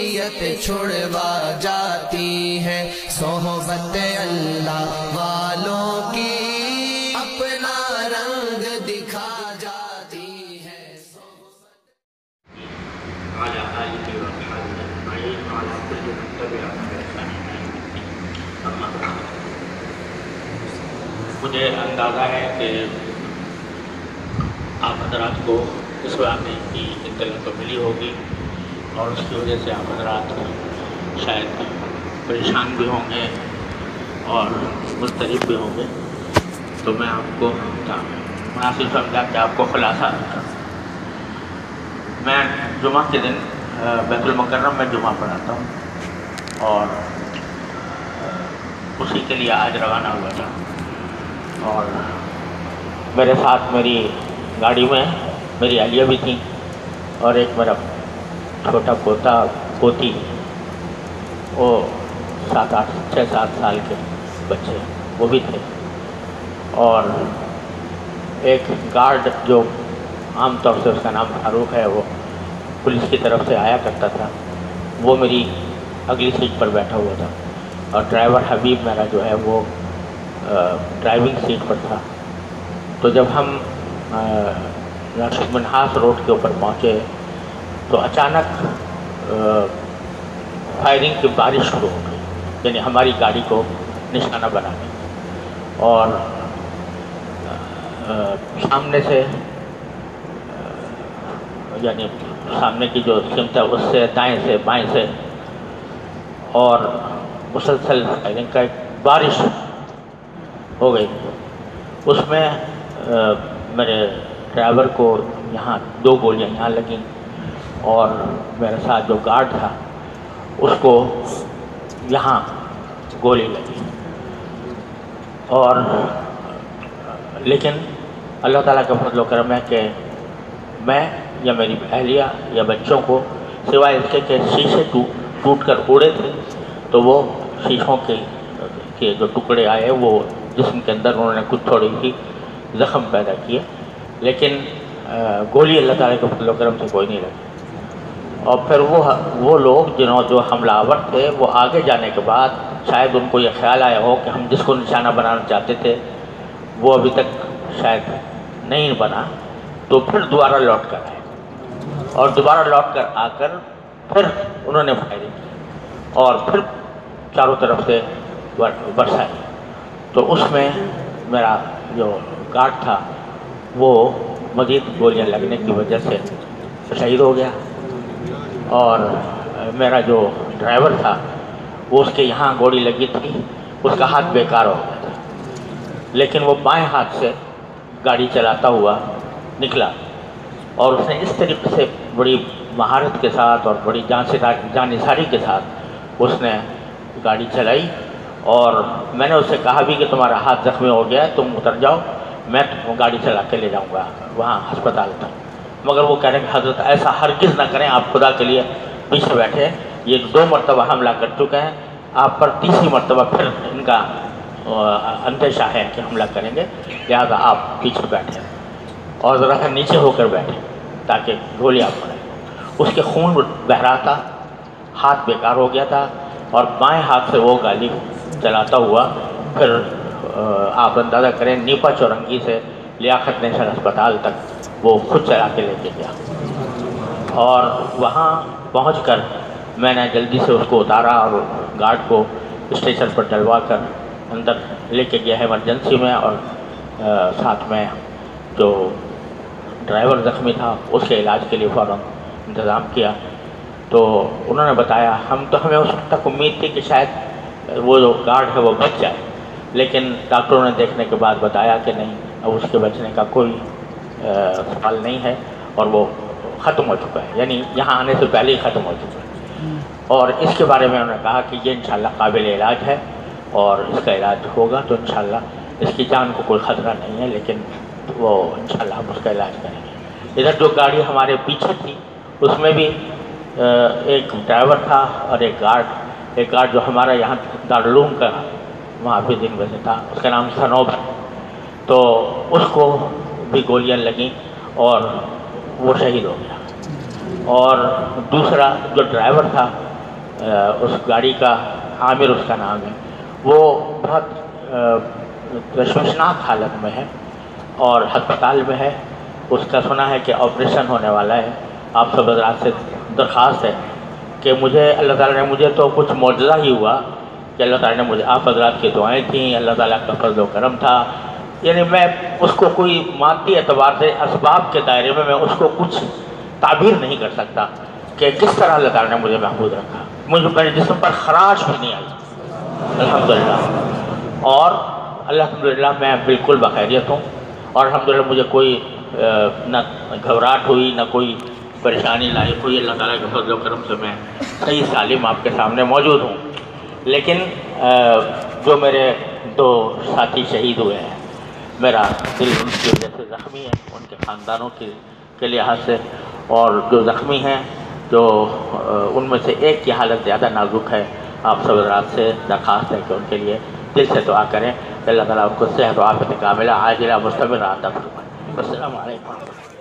اذیت چھڑوا جاتی ہے، صحبت اللہ والوں کی اپنا رنگ دکھا جاتی ہے۔ وعلى آله وأصحابه أجمعين وعلى كل من تبعهم بإحسان إلى يوم الدين، أما بعد۔ مجھے اندازہ ہے کہ آپ حضرات کو اس واقعے کی اطلاع تو ملی ہوگی، اور اس کی وجہ سے آپ حضرات شاید پریشان بھی ہوں گے اور مضطرب بھی ہوں گے، تو میں آپ کو مناسب سمجھا کہ آپ کو خلاصہ کروں۔ میں جمعہ کے دن بیت المکرم میں جمعہ پڑھاتا ہوں، اور اسی کے لیے آج روانہ ہوا تھا، اور میرے ساتھ میری گاڑی میں میری اہلیہ بھی تھیں، اور ایک میرا چھوٹا پوتی، وہ 6-7 سال کے بچے وہ بھی تھے، اور ایک گارڈ جو عام طور سے اس کا نام فاروق ہے، وہ پولیس کی طرف سے آیا کرتا تھا، وہ میری اگلی سیٹ پر بیٹھا ہوا تھا، اور ڈرائیور حبیب میرا جو ہے وہ ڈرائیونگ سیٹ پر تھا۔ تو جب ہم منہاس روڈ کے اوپر پہنچے تو اچانک فائرنگ کی بارش شروع ہو گئی، یعنی ہماری گاڑی کو نشانہ بنا گئی، اور سامنے سے یعنی سامنے کی جو سمت ہے اس سے دائیں سے بائیں سے، اور مسلسل فائرنگ کا ایک بارش ہو گئی۔ اس میں میرے ڈرائیور کو یہاں 2 گولیاں یہاں لگیں، اور میرے ساتھ جو گارڈ تھا اس کو یہاں گولی لگی، اور لیکن اللہ تعالیٰ کا فضل و کرم ہے کہ میں یا میری اہلیہ یا بچوں کو سوائے اس کے کہ شیشے ٹوٹ کر اڑے تھے، تو وہ شیشوں کے جو ٹکڑے آئے وہ جسم کے اندر انہوں نے کچھ تھوڑی سی زخم پیدا کیے، لیکن گولی اللہ تعالیٰ کے فضل و کرم سے کوئی نہیں لگی۔ اور پھر وہ لوگ جو حملہ آور تھے، وہ آگے جانے کے بعد شاید ان کو یہ خیال آیا ہو کہ ہم جس کو نشانہ بنانا چاہتے تھے وہ ابھی تک شاید نہیں بنا، تو پھر دوبارہ لوٹ کر آئے، اور دوبارہ لوٹ کر آ کر پھر انہوں نے فائرنگ کی، اور پھر چاروں طرف سے برسائی۔ تو اس میں میرا جو گارڈ تھا وہ مزید گولیاں لگنے کی وجہ سے شہید ہو گیا، اور میرا جو ڈرائیور تھا وہ اس کے یہاں گولی لگی تھی، اس کا ہاتھ بیکار ہو گیا تھا، لیکن وہ بائیں ہاتھ سے گاڑی چلاتا ہوا نکلا، اور اس نے اس طریقے سے بڑی مہارت کے ساتھ اور بڑی جانساری کے ساتھ اس نے گاڑی چلائی، اور میں نے اسے کہا بھی کہ تمہارا ہاتھ زخمی ہو گیا ہے، تم اتر جاؤ، میں تم کو گاڑی چلا کے لے جاؤں گا وہاں ہسپتال تک۔ مگر وہ کہہ رہے کہ حضرت ایسا ہرگز نہ کریں، آپ خدا کے لیے پیچھے بیٹھے، یہ 2 مرتبہ حملہ کر چکے ہیں، آپ پر 3ری مرتبہ پھر ان کا اندیشہ ہے کہ حملہ کریں گے، لہذا آپ پیچھے بیٹھے اور ذرا سا نیچے ہو کر بیٹھے تاکہ گولیاں پڑیں۔ اس کے خون بہہ رہا تھا، ہاتھ بیکار ہو گیا تھا، اور بائیں ہاتھ سے وہ گاڑی چلاتا ہوا پھر آپ اندازہ کریں نیپا چورنگی سے لیاقت نیشنل ہسپتال تک وہ خود چلا کے لے کے گیا، اور وہاں پہنچ کر میں نے جلدی سے اس کو اتارا اور گارڈ کو اسٹیشن پر ڈلوا کر اندر لے کے گیا ایمرجنسی میں، اور ساتھ میں جو ڈرائیور زخمی تھا اس کے علاج کے لیے فوراً انتظام کیا۔ تو انہوں نے بتایا، ہمیں اس وقت تک امید تھی کہ شاید وہ جو گارڈ ہے وہ بچ جائے، لیکن ڈاکٹروں نے دیکھنے کے بعد بتایا کہ نہیں، اب اس کے بچنے کا کوئی سوال نہیں ہے، اور وہ ختم ہو چکا ہے، یعنی یہاں آنے سے پہلے ہی ختم ہو چکا ہے۔ اور اس کے بارے میں انہوں نے کہا کہ یہ انشاءاللہ قابل علاج ہے، اور اس کا علاج ہوگا تو انشاءاللہ اس کی جان کو کوئی خطرہ نہیں ہے، لیکن وہ انشاءاللہ ہم اس کا علاج کریں گے۔ ادھر جو گاڑی ہمارے پیچھے تھی اس میں بھی ایک ڈرائیور تھا اور ایک گارڈ جو ہمارا یہاں دارالعلوم کا وہاں پہ دن بجے تھا، اس کا نام سنوب ہے، تو اس کو بھی گولیاں لگیں اور وہ شہید ہو گیا۔ اور دوسرا جو ڈرائیور تھا اس گاڑی کا عامر اس کا نام ہے، وہ بہت تشویشناک حالت میں ہے اور ہسپتال میں ہے. اس کا سنا ہے کہ آپریشن ہونے والا ہے. آپ سب حضرات سے درخواست ہے کہ مجھے اللہ تعالیٰ نے، مجھے تو کچھ معجزہ ہی ہوا کہ اللہ تعالیٰ نے مجھے، آپ حضرات کی دعائیں تھیں، اللہ تعالیٰ کا فضل و کرم تھا. یعنی میں اس کو کوئی مادی اعتبار سے اسباب کے دائرے میں اس کو کچھ تعبیر نہیں کر سکتا کہ کس طرح اللہ تعالیٰ نے مجھے محفوظ رکھا. مجھے میرے جسم پر خراش بھی نہیں آئی الحمدللہ، اور الحمدللہ میں بالکل بخیریت ہوں. اور الحمدللہ مجھے کوئی نہ گھبراہٹ ہوئی، نہ کوئی پریشانی لاحق ہوئی. اللہ تعالیٰ کے فضل و کرم سے میں صحیح سالم آپ کے سامنے موجود ہوں. لیکن جو میرے 2 ساتھی شہید ہوئے ہیں، میرا دل ان کی وجہ سے زخمی ہے، ان کے خاندانوں کے لحاظ سے. اور جو زخمی ہیں، جو ان میں سے ایک کی حالت زیادہ نازک ہے، آپ سب حضرات سے درخواست ہے کہ ان کے لیے دل سے دعا کریں کہ اللہ تعالیٰ ان کو صحت و عافیت کاملہ عاجلہ مستمرہ عطا فرمائے. السلام علیکم.